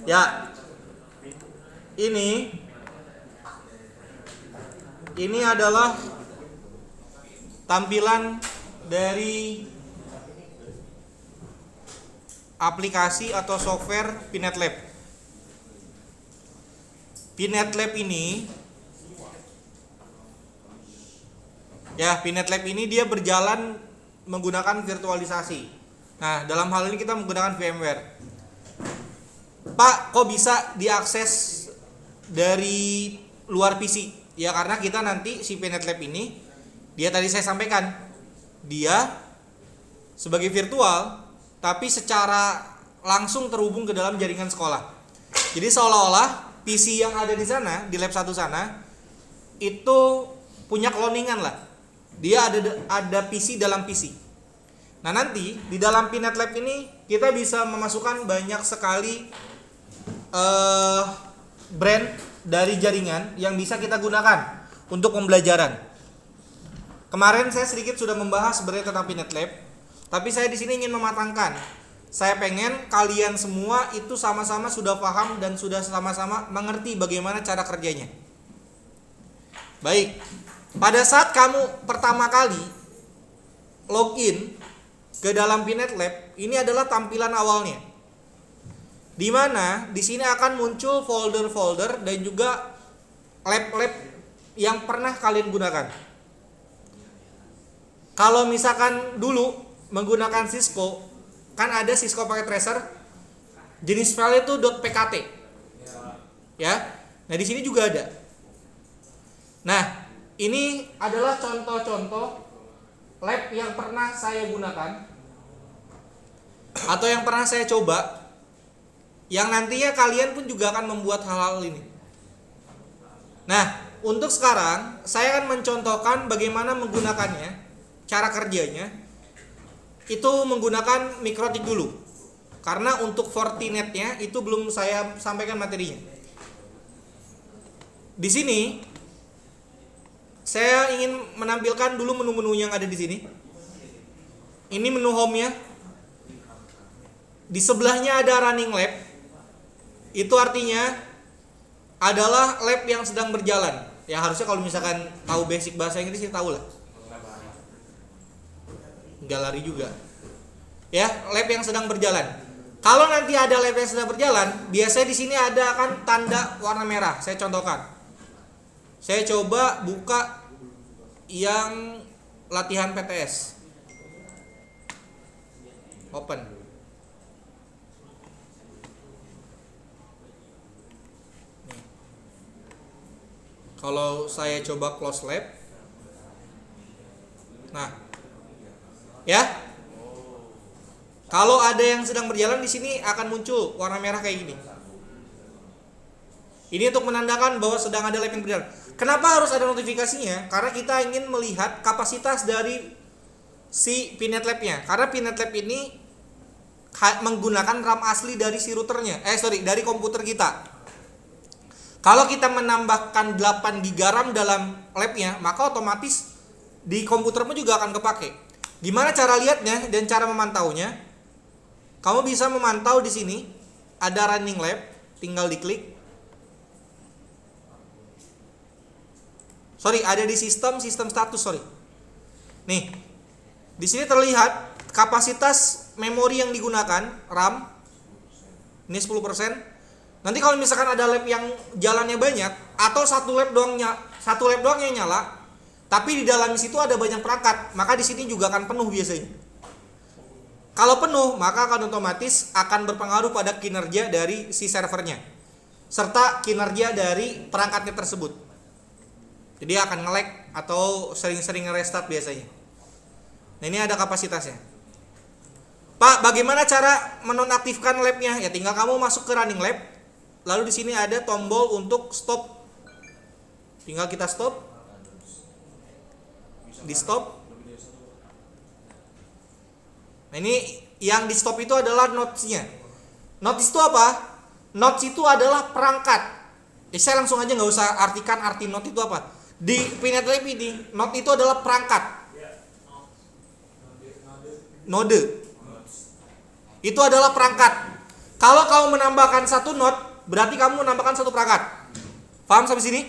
Ya, ini adalah tampilan dari aplikasi atau software PinetLab. PinetLab ini dia berjalan menggunakan virtualisasi. Nah, dalam hal ini kita menggunakan VMware. Pak, kok bisa diakses dari luar PC? Ya karena kita nanti si PinetLab ini, dia tadi saya sampaikan, dia sebagai virtual tapi secara langsung terhubung ke dalam jaringan sekolah. Jadi seolah-olah PC yang ada di sana, di lab 1 sana, itu punya cloningan lah. Dia ada PC dalam PC. Nah nanti di dalam PinetLab ini kita bisa memasukkan banyak sekali brand dari jaringan yang bisa kita gunakan untuk pembelajaran. Kemarin saya sedikit sudah membahas sebenarnya tentang PinetLab, tapi saya di sini ingin mematangkan. Saya pengen kalian semua itu sama-sama sudah paham dan sudah sama-sama mengerti bagaimana cara kerjanya. Baik, pada saat kamu pertama kali login ke dalam PinetLab, ini adalah tampilan awalnya. Di mana di sini akan muncul folder-folder dan juga lab-lab yang pernah kalian gunakan. Kalau misalkan dulu menggunakan Cisco, kan ada Cisco Packet Tracer, jenis file itu .pkt. Ya. Nah, di sini juga ada. Nah, ini adalah contoh-contoh lab yang pernah saya gunakan atau yang pernah saya coba, yang nantinya kalian pun juga akan membuat hal-hal ini. Nah, untuk sekarang saya akan mencontohkan bagaimana menggunakannya, cara kerjanya. Itu menggunakan mikrotik dulu. Karena untuk Fortinetnya itu belum saya sampaikan materinya. Di sini saya ingin menampilkan dulu menu-menu yang ada di sini. Ini menu home-nya. Di sebelahnya ada running lab. Itu artinya adalah lab yang sedang berjalan. Ya harusnya kalau misalkan tahu basic bahasa Inggris ya tahu lah. Enggak lari juga. Ya, lab yang sedang berjalan. Kalau nanti ada lab yang sedang berjalan, biasanya di sini ada kan tanda warna merah. Saya contohkan. Saya coba buka yang latihan PTS. Open. Kalau saya coba close lab, nah, ya, kalau ada yang sedang berjalan di sini akan muncul warna merah kayak gini. Ini untuk menandakan bahwa sedang ada lab yang berjalan. Kenapa harus ada notifikasinya? Karena kita ingin melihat kapasitas dari si PinetLab-nya. Karena PinetLab ini menggunakan RAM asli dari si routernya, dari komputer kita. Kalau kita menambahkan 8 GB RAM dalam labnya, maka otomatis di komputermu juga akan kepake. Gimana cara lihatnya dan cara memantaunya? Kamu bisa memantau di sini ada running lab, tinggal diklik. Ada di sistem status, Nih, di sini terlihat kapasitas memori yang digunakan RAM. Ini 10%. Nanti kalau misalkan ada lab yang jalannya banyak atau satu lab doang yang nyala, tapi di dalam situ ada banyak perangkat, maka di sini juga akan penuh biasanya. Kalau penuh, maka akan otomatis akan berpengaruh pada kinerja dari si servernya serta kinerja dari perangkatnya tersebut. Jadi akan nge-lag atau sering-sering nge-restart biasanya. Nah, ini ada kapasitasnya. Pak, bagaimana cara menonaktifkan labnya? Ya tinggal kamu masuk ke running lab. Lalu di sini ada tombol untuk stop. Tinggal kita stop. Di stop. Nah, ini yang di stop itu adalah nodes-nya. Nodes itu apa? Nodes itu adalah perangkat. Saya langsung aja nggak usah artikan arti node itu apa. Di PinetLab ini, node itu adalah perangkat. Node. Itu adalah perangkat. Kalau kamu menambahkan satu node, berarti kamu menambahkan satu perangkat. Paham sampai sini?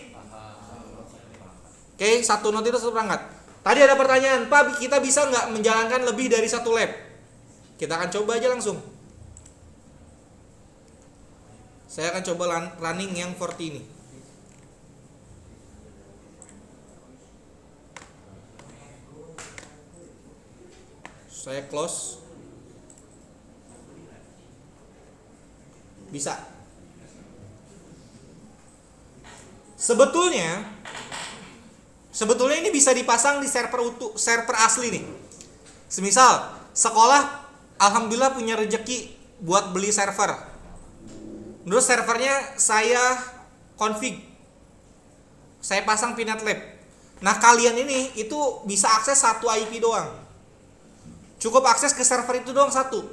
Oke, satu node itu satu perangkat. Tadi ada pertanyaan, Pak, kita bisa nggak menjalankan lebih dari satu lab? Kita akan coba aja langsung. Saya akan coba running yang 40 ini. Saya close. Bisa. Sebetulnya ini bisa dipasang di server server asli nih. Semisal sekolah alhamdulillah punya rezeki buat beli server. Terus servernya saya config. Saya pasang Pinet Lab. Nah, kalian ini itu bisa akses satu IP doang. Cukup akses ke server itu doang satu.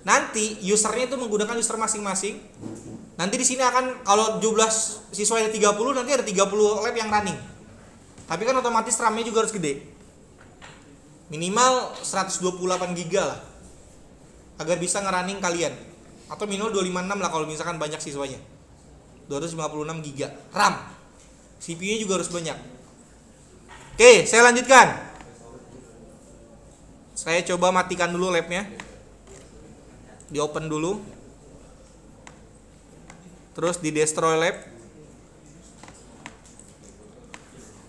Nanti usernya itu menggunakan user masing-masing. Nanti di sini akan kalau jumlah siswa ada 30, nanti ada 30 lab yang running. Tapi kan otomatis RAM-nya juga harus gede. Minimal 128 GB lah. Agar bisa ngerunning kalian. Atau minimal 256 lah kalau misalkan banyak siswanya. 256 GB RAM. CPU-nya juga harus banyak. Oke, saya lanjutkan. Saya coba matikan dulu labnya. Di open dulu. Terus di destroy lab.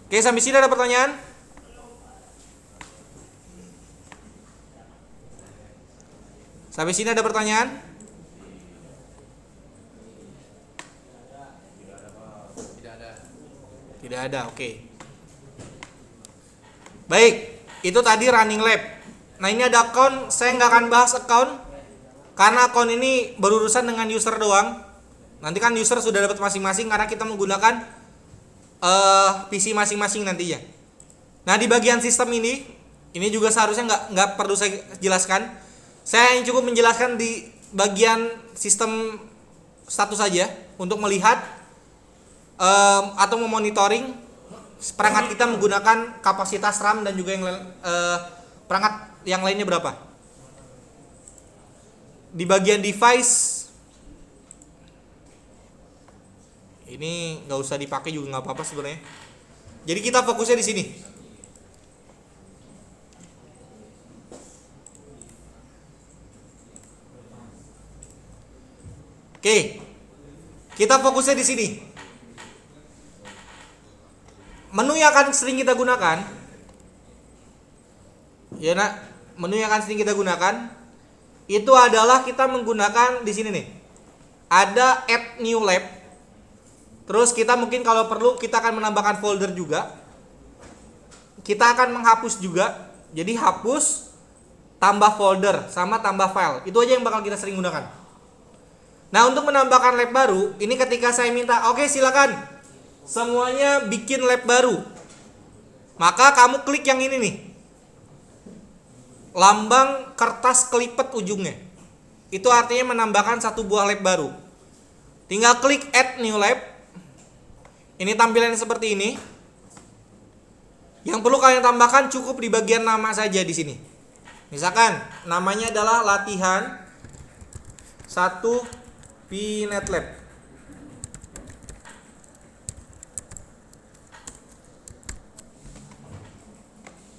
Oke, sampai sini ada pertanyaan? Sampai sini ada pertanyaan? Tidak ada, oke. Baik, itu tadi running lab. Nah, ini ada account, saya nggak akan bahas account karena account ini berurusan dengan user doang. Nanti kan user sudah dapat masing-masing karena kita menggunakan PC masing-masing nantinya. Nah, di bagian sistem ini juga seharusnya nggak perlu saya jelaskan. Saya yang cukup menjelaskan di bagian sistem status saja untuk melihat atau memonitoring perangkat kita menggunakan kapasitas RAM dan juga yang perangkat yang lainnya berapa. Di bagian device ini nggak usah dipakai juga nggak apa-apa sebenarnya. Jadi kita fokusnya di sini. Oke, kita fokusnya di sini. Menu yang akan sering kita gunakan, ya nak, menu yang akan sering kita gunakan itu adalah kita menggunakan di sini nih. Ada add new lab. Terus kita mungkin kalau perlu kita akan menambahkan folder juga. Kita akan menghapus juga. Jadi hapus, tambah folder, sama tambah file. Itu aja yang bakal kita sering gunakan. Nah, untuk menambahkan lab baru, ini ketika saya minta, oke, silakan semuanya bikin lab baru. Maka kamu klik yang ini nih. Lambang kertas kelipet ujungnya. Itu artinya menambahkan satu buah lab baru. Tinggal klik add new lab. Ini tampilannya seperti ini. Yang perlu kalian tambahkan cukup di bagian nama saja di sini. Misalkan namanya adalah latihan 1 Pinet Lab.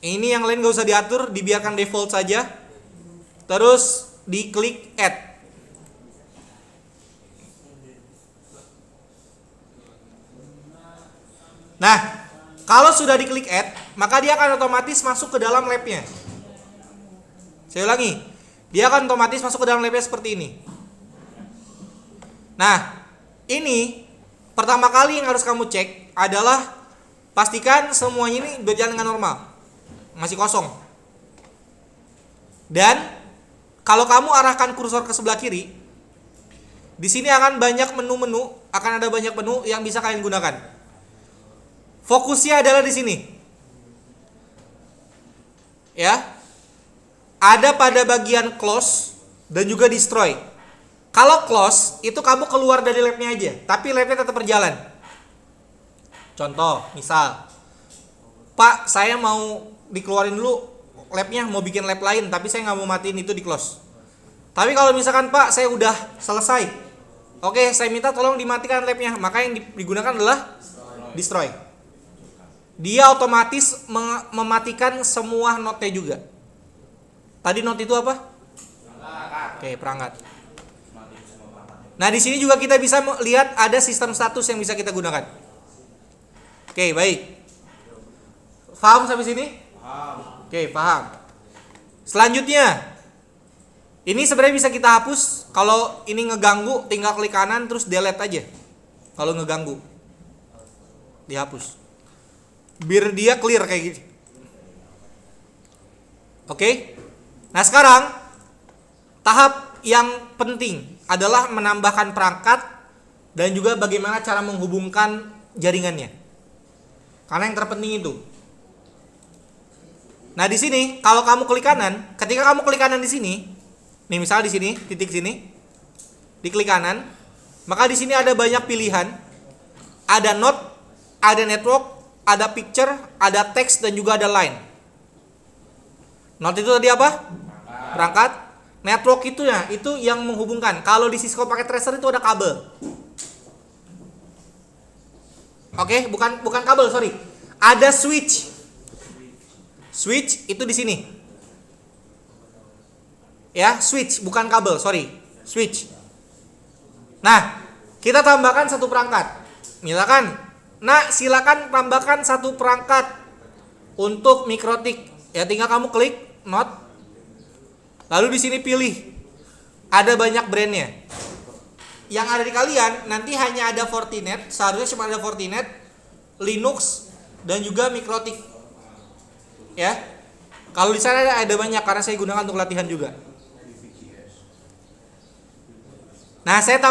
Ini yang lain gak usah diatur, dibiarkan default saja. Terus diklik add. Nah, kalau sudah diklik add, maka dia akan otomatis masuk ke dalam labnya. Saya ulangi, dia akan otomatis masuk ke dalam labnya seperti ini. Nah, ini pertama kali yang harus kamu cek adalah pastikan semuanya ini berjalan dengan normal, masih kosong. Dan kalau kamu arahkan kursor ke sebelah kiri, di sini akan banyak menu-menu, akan ada banyak menu yang bisa kalian gunakan. Fokusnya adalah di sini. Ya. Ada pada bagian close dan juga destroy. Kalau close itu kamu keluar dari labnya aja, tapi labnya tetap berjalan. Contoh, misal, Pak, saya mau dikeluarin dulu labnya, mau bikin lab lain, tapi saya nggak mau matiin itu di close. Tapi kalau misalkan Pak saya udah selesai, oke saya minta tolong dimatikan labnya, maka yang digunakan adalah destroy. Dia otomatis mematikan semua node juga. Tadi node itu apa? Oke, perangkat. Nah di sini juga kita bisa lihat ada sistem status yang bisa kita gunakan. Oke, baik. Paham sampai sini? Paham. Oke, paham. Selanjutnya, ini sebenarnya bisa kita hapus. Kalau ini ngeganggu, tinggal klik kanan terus delete aja. Kalau ngeganggu, dihapus. Biar dia clear kayak gini. Oke. Nah sekarang tahap yang penting adalah menambahkan perangkat dan juga bagaimana cara menghubungkan jaringannya. Karena yang terpenting itu. Nah di sini kalau kamu klik kanan, ketika kamu klik kanan di sini, nih misalnya di sini titik sini, diklik kanan, maka di sini ada banyak pilihan, ada node, ada network, ada picture, ada teks dan juga ada line. Node itu tadi apa? Perangkat. Network itu ya, itu yang menghubungkan. Kalau di Cisco Packet Tracer itu ada kabel. Oke, bukan kabel, sorry. Ada switch. Switch itu di sini. Ya, switch bukan kabel, sorry. Switch. Nah, kita tambahkan satu perangkat. Misalkan, nah silakan tambahkan satu perangkat untuk mikrotik. Ya, tinggal kamu klik node. Lalu di sini pilih. Ada banyak brandnya. Yang ada di kalian nanti hanya ada Fortinet, seharusnya cuma ada Fortinet, Linux dan juga mikrotik. Ya. Kalau di sana ada banyak karena saya gunakan untuk latihan juga. Nah, saya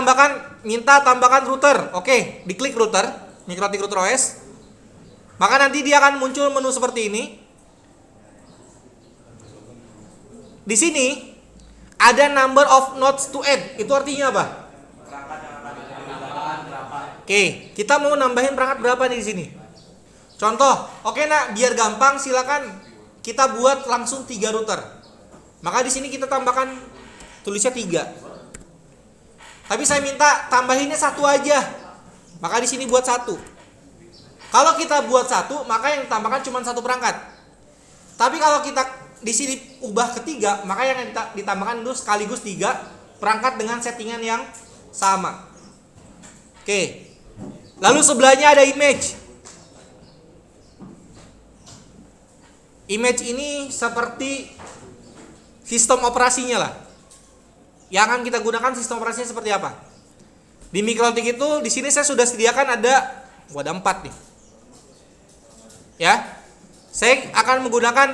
minta tambahkan router. Oke, diklik router, mikrotik router OS. Maka nanti dia akan muncul menu seperti ini. Di sini ada number of nodes to add. Itu artinya apa? Oke, kita mau nambahin perangkat berapa nih di sini? Contoh, oke nak, biar gampang silakan kita buat langsung 3 router. Maka di sini kita tambahkan tulisnya 3. Tapi saya minta tambahinnya 1 aja. Maka di sini buat 1. Kalau kita buat 1, maka yang ditambahkan cuma 1 perangkat. Tapi kalau kita di sini ubah ke 3, maka yang ditambahkan dulu sekaligus 3 perangkat dengan settingan yang sama. Oke. Lalu sebelahnya ada image. Image ini seperti sistem operasinya lah. Yang akan kita gunakan sistem operasinya seperti apa? Di mikrotik itu di sini saya sudah sediakan ada 4 nih. Ya. Saya akan menggunakan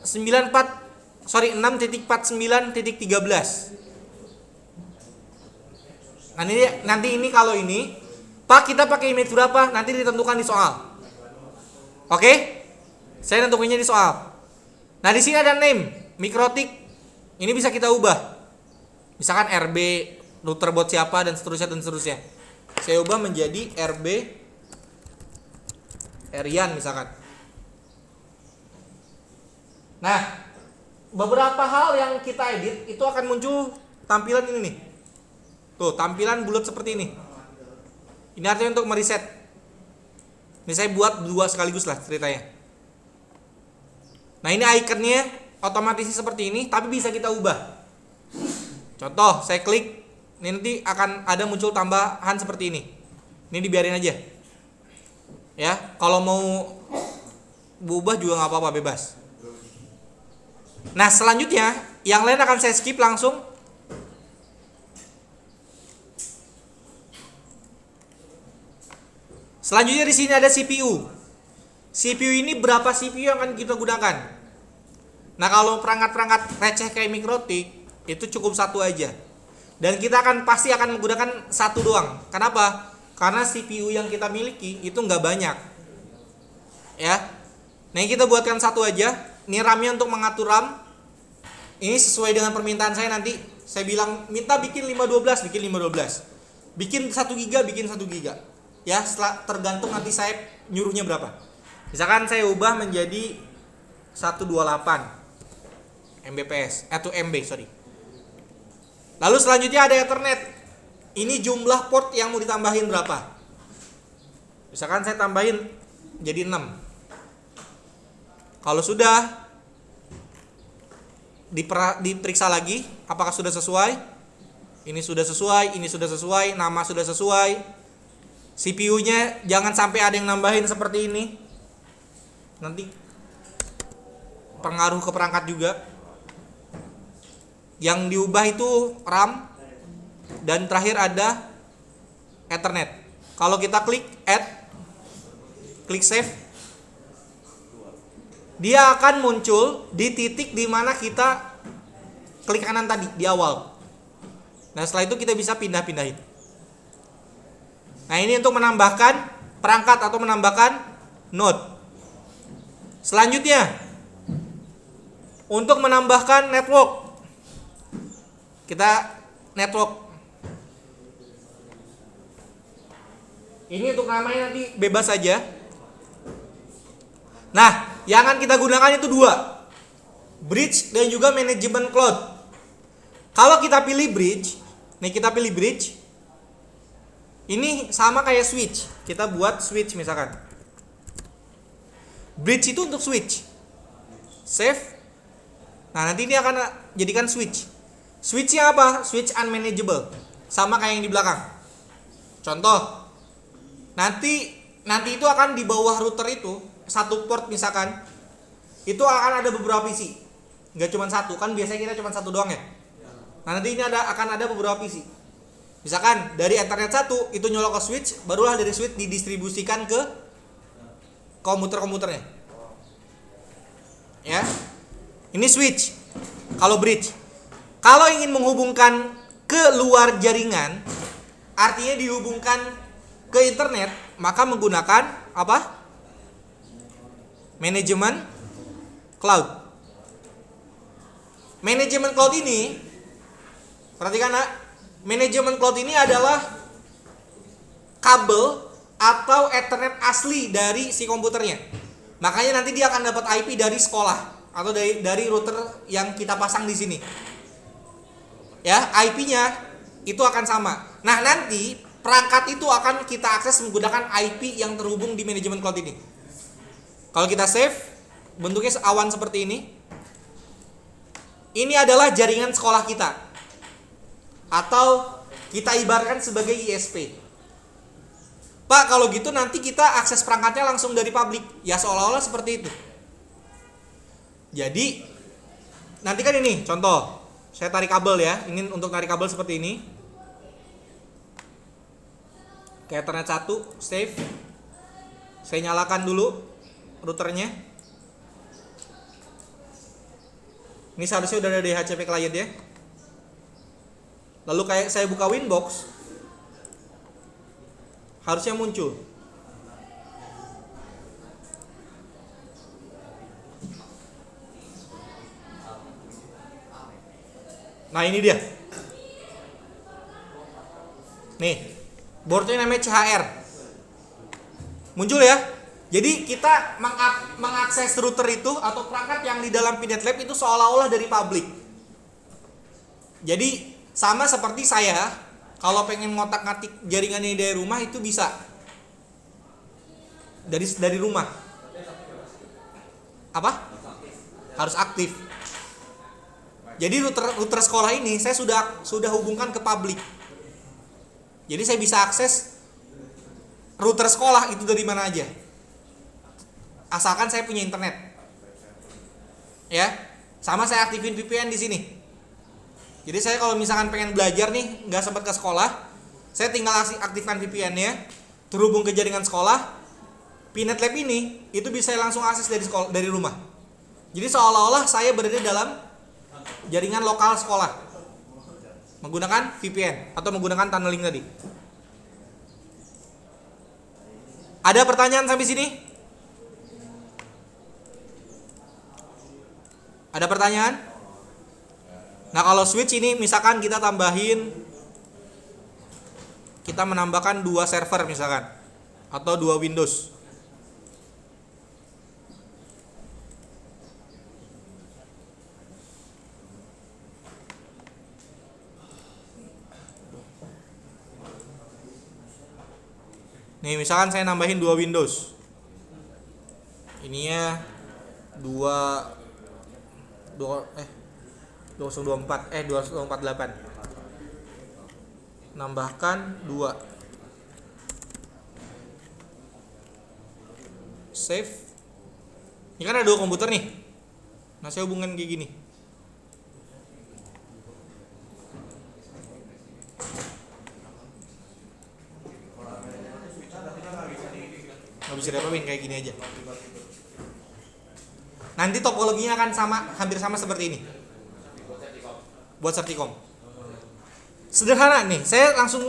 6.49.13. Nanti ini kalau ini, Pak kita pakai image berapa? Nanti ditentukan di soal. Oke? Saya tentukannya di soal. Nah, di sini ada name, mikrotik. Ini bisa kita ubah. Misalkan RB, router buat siapa dan seterusnya. Saya ubah menjadi RB Rian misalkan. Nah, beberapa hal yang kita edit itu akan muncul tampilan ini nih. Tuh, tampilan bulat seperti ini. Ini artinya untuk mereset. Ini saya buat 2 sekaligus lah ceritanya. Nah, ini ikonnya otomatis seperti ini, tapi bisa kita ubah. Contoh, saya klik, ini nanti akan ada muncul tambahan seperti ini. Ini dibiarin aja. Ya, kalau mau berubah juga nggak apa-apa, bebas. Nah selanjutnya yang lain akan saya skip langsung. Selanjutnya di sini ada CPU. CPU ini berapa CPU yang akan kita gunakan? Nah kalau perangkat-perangkat receh kayak mikrotik itu cukup 1 aja. Dan kita pasti akan menggunakan 1 doang. Kenapa? Karena CPU yang kita miliki itu nggak banyak. Ya. Nah yang kita buatkan 1 aja. Ini RAM-nya untuk mengatur RAM. Ini sesuai dengan permintaan saya nanti. Saya bilang minta bikin 512, bikin 512. Bikin 1 GB, bikin 1 GB. Ya, setelah tergantung nanti saya nyuruhnya berapa. Misalkan saya ubah menjadi 128 Mbps, atau MB, sorry. Lalu selanjutnya ada Ethernet. Ini jumlah port yang mau ditambahin berapa? Misalkan saya tambahin jadi 6. Kalau sudah diperiksa lagi apakah sudah sesuai. Ini sudah sesuai, ini sudah sesuai, nama sudah sesuai. CPU-nya jangan sampai ada yang nambahin seperti ini. Nanti pengaruh ke perangkat juga. Yang diubah itu RAM dan terakhir ada Ethernet. Kalau kita klik add, klik save, dia akan muncul di titik di mana kita klik kanan tadi di awal. Nah, setelah itu kita bisa pindah-pindahin. Nah, ini untuk menambahkan perangkat atau menambahkan node. Selanjutnya, untuk menambahkan network. Kita network. Ini untuk namanya nanti bebas saja. Nah, yang akan kita gunakan itu dua, bridge dan juga manajemen cloud. Kalau kita pilih bridge, nih kita pilih bridge, ini sama kayak switch. Kita buat switch misalkan. Bridge itu untuk switch. Save. Nah, nanti ini akan jadikan switch. Switch-nya apa? Switch unmanageable. Sama kayak yang di belakang. Contoh, nanti itu akan di bawah router itu satu port misalkan, itu akan ada beberapa PC, nggak cuma satu, kan biasanya kita cuma satu doang ya. Nah, nanti ini akan ada beberapa PC. Misalkan dari Ethernet 1 itu nyolok ke switch, barulah dari switch didistribusikan ke komputer-komputernya. Ya, ini switch. Kalau bridge, kalau ingin menghubungkan ke luar jaringan, artinya dihubungkan ke internet, maka menggunakan apa? Manajemen cloud. Manajemen cloud ini, perhatikan nak, manajemen cloud ini adalah kabel atau Ethernet asli dari si komputernya. Makanya nanti dia akan dapat IP dari sekolah atau dari router yang kita pasang di sini. Ya, IP-nya itu akan sama. Nah, nanti perangkat itu akan kita akses menggunakan IP yang terhubung di manajemen cloud ini. Kalau kita save, bentuknya awan seperti ini. Ini adalah jaringan sekolah kita, atau kita ibaratkan sebagai ISP. Pak, kalau gitu nanti kita akses perangkatnya langsung dari publik. Ya, seolah-olah seperti itu. Jadi nanti kan ini contoh, saya tarik kabel ya. Ini untuk tarik kabel seperti ini. Ke Ethernet 1, save. Saya nyalakan dulu routernya. Ini seharusnya udah ada DHCP client ya. Lalu kayak saya buka Winbox, harusnya muncul. Nah, ini dia. Nih, boardnya namanya CHR. Muncul ya. Jadi kita mengakses router itu atau perangkat yang di dalam Pinet Lab itu seolah-olah dari publik. Jadi sama seperti saya, kalau pengen ngotak-ngatik jaringannya dari rumah itu bisa. Dari rumah. Apa? Harus aktif. Jadi router sekolah ini saya sudah hubungkan ke publik. Jadi saya bisa akses router sekolah itu dari mana aja. Asalkan saya punya internet. Ya. Sama saya aktifin VPN di sini. Jadi saya kalau misalkan pengen belajar nih, nggak sempat ke sekolah, saya tinggal aktifkan VPN-nya, terhubung ke jaringan sekolah. Pinet Lab ini itu bisa langsung akses dari rumah. Jadi seolah-olah saya berada dalam jaringan lokal sekolah menggunakan VPN atau menggunakan tunneling tadi. Ada pertanyaan sampai sini? Ada pertanyaan? Nah, kalau switch ini misalkan kita menambahkan 2 server misalkan atau 2 Windows. Nih misalkan saya nambahin 2 Windows. Ininya 2048. Nambahkan 2. Save. Ini kan ada 2 komputer nih. Nah, saya hubungkan kayak gini. Nggak bisa diapain, kayak gini aja. Nanti topologinya akan hampir sama seperti ini. Buat Certicom. Sederhana nih, saya langsung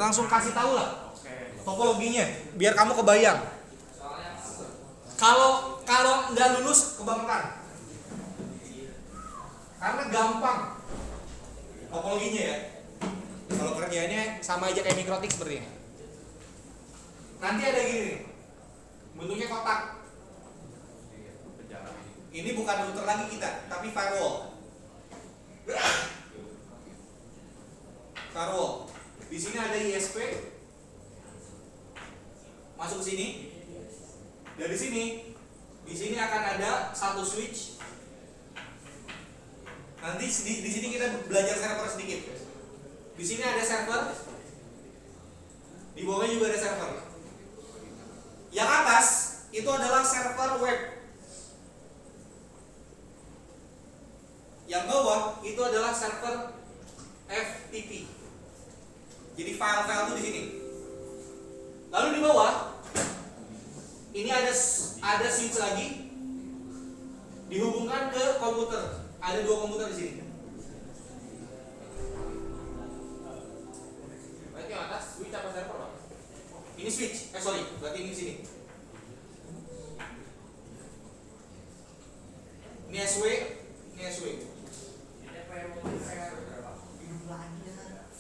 langsung kasih tahu lah topologinya, biar kamu kebayang. Kalau nggak lulus kebangetan, karena gampang topologinya ya. Kalau kerjanya sama aja kayak Mikrotik seperti ini. Nanti ada gini nih, bentuknya kotak. Ini bukan router lagi kita, tapi firewall. Firewall. Di sini ada ISP. Masuk ke sini. Dari sini, di sini akan ada satu switch. Nanti di sini kita belajar server sedikit. Di sini ada server. Di bawahnya juga ada server. Yang atas itu adalah server web. Yang bawah itu adalah server FTP. Jadi file-file itu di sini. Lalu di bawah ini ada switch lagi dihubungkan ke komputer. Ada 2 komputer di sini. Berarti yang atas switch apa server, Pak? Ini switch. Berarti ini di sini. Ini SW, ini SW.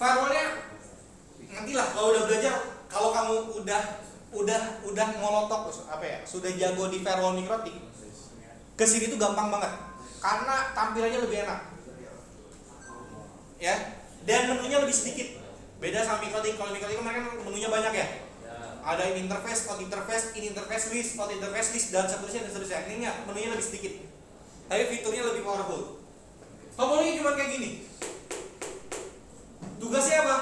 Firewallnya nantilah kalau udah belajar, kalau kamu udah ngolotok sudah jago di firewall Mikrotik, kesini tuh gampang banget karena tampilannya lebih enak ya, dan menunya lebih sedikit. Beda sama Mikrotik. Kalau Mikrotik kemarin menunya banyak ya, ada in interface, out interface, in interface list, out interface list, dan seterusnya. Ini menunya lebih sedikit, tapi fiturnya lebih powerful. Topologi cuma kayak gini. Tugasnya apa?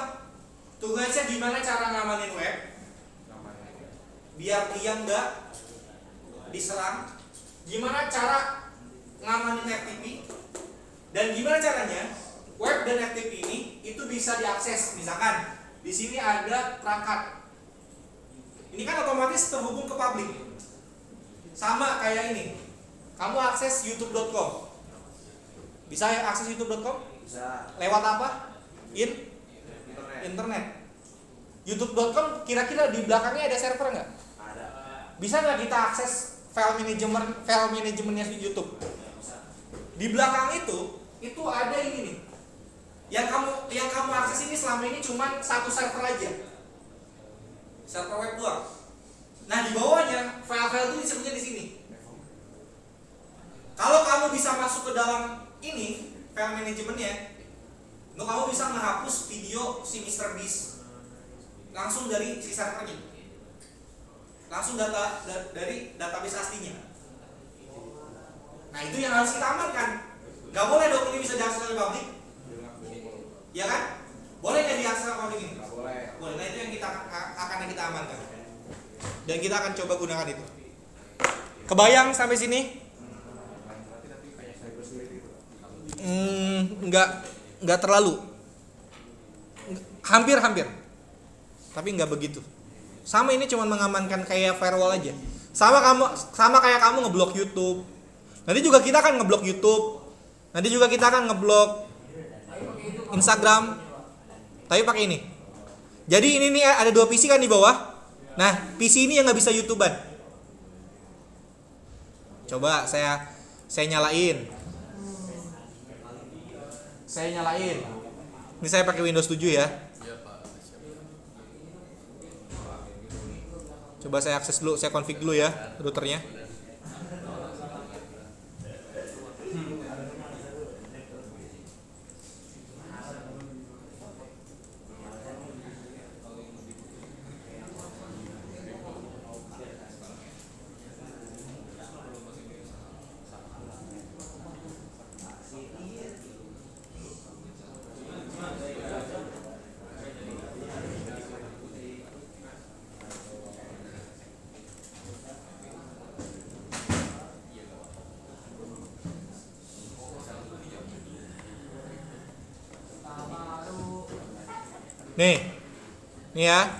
Tugasnya gimana cara ngamanin web biar dia nggak diserang, gimana cara ngamanin FTP, dan gimana caranya web dan FTP ini itu bisa diakses. Misalkan di sini ada perangkat, ini kan otomatis terhubung ke publik, sama kayak ini. Kamu akses youtube.com, bisa akses youtube.com? Bisa. Lewat apa? Internet. youtube.com kira-kira di belakangnya ada server nggak? Ada. Bisa nggak kita akses file manajemennya YouTube? Di belakang itu ada ini nih. Yang kamu akses ini selama ini cuma satu server aja. Server web doang. Nah, di bawahnya file-file itu disebutnya di sini. Kalau kamu bisa masuk ke dalam ini file manajemennya, kamu bisa menghapus video si Mr. Beast langsung dari si servernya, langsung dari database aslinya. Nah, itu yang harus kita amankan. Gak boleh dong ini bisa diakses oleh publik, ya kan? Boleh nggak diakses oleh publik ini? Boleh. Nah, itu yang akan kita amankan, dan kita akan coba gunakan itu. Kebayang sampai sini? Nggak terlalu, hampir, tapi nggak begitu. Sama, ini cuma mengamankan kayak firewall aja. Sama kayak kamu ngeblok YouTube. Nanti juga kita akan ngeblok YouTube. Nanti juga kita akan ngeblok Instagram. Tapi pakai ini. Jadi ini nih ada 2 PC kan di bawah. Nah, PC ini yang nggak bisa YouTubean. Coba saya nyalain. Ini saya pakai Windows 7 ya. Coba saya akses dulu, saya config dulu ya routernya. Nih. Nih ya.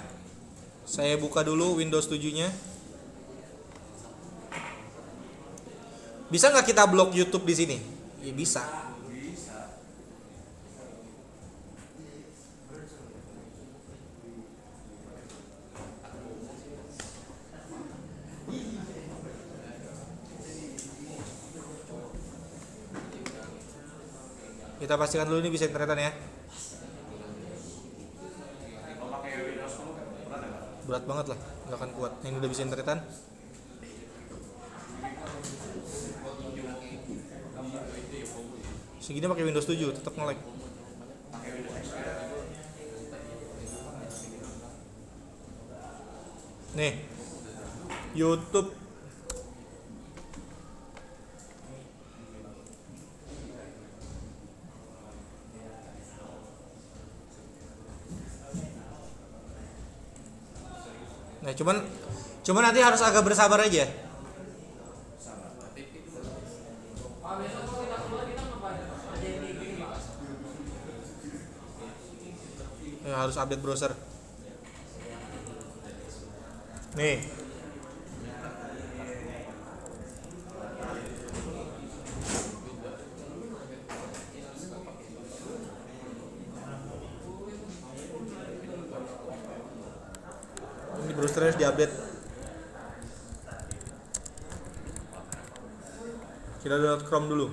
Saya buka dulu Windows 7-nya. Bisa nggak kita blok YouTube di sini? Ya bisa. Kita pastikan dulu ini bisa internetan ya. Berat banget lah, nggak akan kuat. Ini udah bisa internetan. Segini pakai Windows 7 tetap nge-lag. Nih, YouTube. Nah, cuman nanti harus agak bersabar aja. Ya, harus update browser. Nih. Ini browser harus diupdate. Kita download Chrome dulu.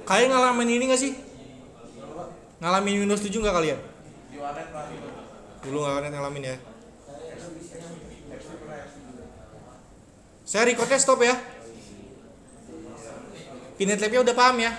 Kalian ngalamin ini gak sih? Ngalamin Windows 7 gak kalian? Dulu gak kalian ngalamin ya. Saya recordnya stop ya. Pinet labnya udah paham ya.